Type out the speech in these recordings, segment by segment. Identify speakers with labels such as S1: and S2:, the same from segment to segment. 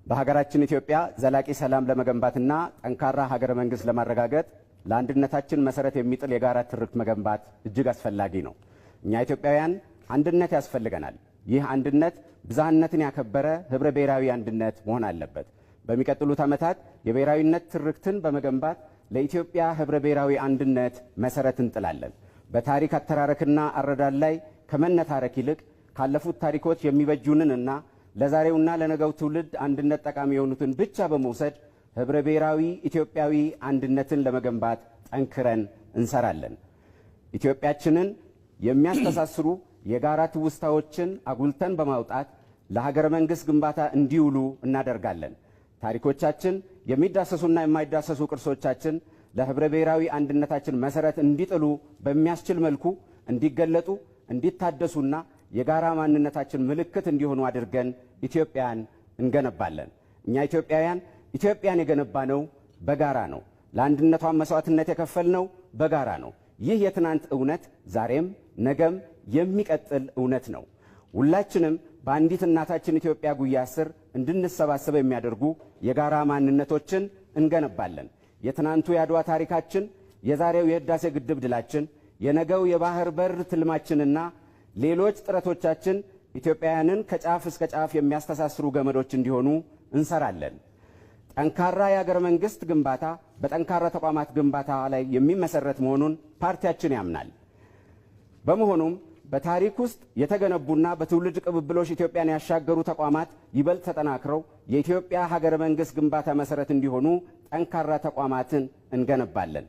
S1: በሀገራችን ኢትዮጵያ ዘላቂ ሰላም ለመገንባትና ጠንካራ ሀገረ መንግስት ለማረጋገጥ ለአንድነታችን መሰረት የሚጥል የጋራ ትርክት መገንባት እጅግ አስፈላጊ ነው። እኛ ኢትዮጵያውያን አንድነት ያስፈልገናል። ይህ አንድነት ብዝሃነትን ያከበረ ህብረ ብሔራዊ አንድነት መሆን አለበት። በሚቀጥሉት ዓመታት የብሔራዊነት ትርክትን በመገንባት ለኢትዮጵያ ህብረ ብሔራዊ አንድነት መሰረት እንጥላለን። በታሪክ አተራረክና አረዳድ ላይ ከመነታረክ ይልቅ ካለፉት ታሪኮች የሚበጁንንና ለዛሬውና ለነገው ትውልድ አንድነት ጠቃሚ የሆኑትን ብቻ በመውሰድ ህብረ ብሔራዊ ኢትዮጵያዊ አንድነትን ለመገንባት ጠንክረን እንሰራለን። ኢትዮጵያችንን የሚያስተሳስሩ የጋራ ትውስታዎችን አጉልተን በማውጣት ለሀገረ መንግስት ግንባታ እንዲውሉ እናደርጋለን። ታሪኮቻችን፣ የሚዳሰሱና የማይዳሰሱ ቅርሶቻችን ለህብረ ብሔራዊ አንድነታችን መሰረት እንዲጥሉ በሚያስችል መልኩ እንዲገለጡ፣ እንዲታደሱና የጋራ ማንነታችን ምልክት እንዲሆኑ አድርገን ኢትዮጵያን እንገነባለን። እኛ ኢትዮጵያውያን ኢትዮጵያን የገነባነው በጋራ ነው። ለአንድነቷ መስዋዕትነት የከፈልነው በጋራ ነው። ይህ የትናንት እውነት ዛሬም ነገም የሚቀጥል እውነት ነው። ሁላችንም በአንዲት እናታችን ኢትዮጵያ ጉያ ስር እንድንሰባሰብ የሚያደርጉ የጋራ ማንነቶችን እንገነባለን። የትናንቱ የአድዋ ታሪካችን፣ የዛሬው የህዳሴ ግድብ ድላችን፣ የነገው የባህር በር ትልማችንና ሌሎች ጥረቶቻችን ኢትዮጵያውያንን ከጫፍ እስከ ጫፍ የሚያስተሳስሩ ገመዶች እንዲሆኑ እንሰራለን። ጠንካራ የሀገረ መንግስት ግንባታ በጠንካራ ተቋማት ግንባታ ላይ የሚመሰረት መሆኑን ፓርቲያችን ያምናል። በመሆኑም በታሪክ ውስጥ የተገነቡና በትውልድ ቅብብሎች ኢትዮጵያን ያሻገሩ ተቋማት ይበልጥ ተጠናክረው የኢትዮጵያ ሀገረ መንግስት ግንባታ መሰረት እንዲሆኑ ጠንካራ ተቋማትን እንገነባለን።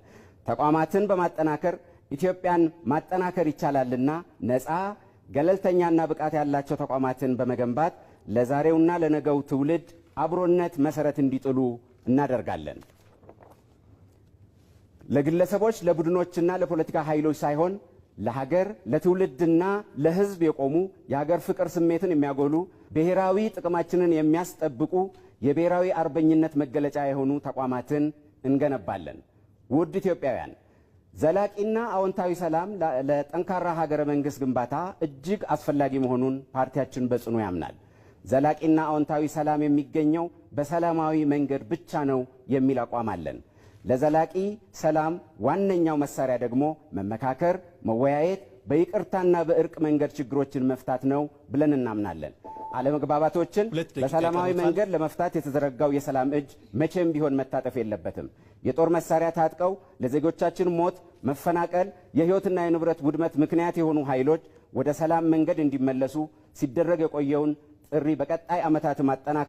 S1: ተቋማትን በማጠናከር ኢትዮጵያን ማጠናከር ይቻላልና ነፃ፣ ገለልተኛና ብቃት ያላቸው ተቋማትን በመገንባት ለዛሬውና ለነገው ትውልድ አብሮነት መሰረት እንዲጥሉ እናደርጋለን። ለግለሰቦች ለቡድኖችና ለፖለቲካ ኃይሎች ሳይሆን ለሀገር ለትውልድና ለሕዝብ የቆሙ የሀገር ፍቅር ስሜትን የሚያጎሉ ብሔራዊ ጥቅማችንን የሚያስጠብቁ የብሔራዊ አርበኝነት መገለጫ የሆኑ ተቋማትን እንገነባለን። ውድ ኢትዮጵያውያን፣ ዘላቂና አዎንታዊ ሰላም ለጠንካራ ሀገረ መንግስት ግንባታ እጅግ አስፈላጊ መሆኑን ፓርቲያችን በጽኑ ያምናል። ዘላቂና አዎንታዊ ሰላም የሚገኘው በሰላማዊ መንገድ ብቻ ነው የሚል አቋም አለን። ለዘላቂ ሰላም ዋነኛው መሳሪያ ደግሞ መመካከር፣ መወያየት፣ በይቅርታና በእርቅ መንገድ ችግሮችን መፍታት ነው ብለን እናምናለን። አለመግባባቶችን በሰላማዊ መንገድ ለመፍታት የተዘረጋው የሰላም እጅ መቼም ቢሆን መታጠፍ የለበትም። የጦር መሳሪያ ታጥቀው ለዜጎቻችን ሞት፣ መፈናቀል፣ የህይወትና የንብረት ውድመት ምክንያት የሆኑ ኃይሎች ወደ ሰላም መንገድ እንዲመለሱ ሲደረግ የቆየውን ጥሪ በቀጣይ ዓመታት ማጠናከር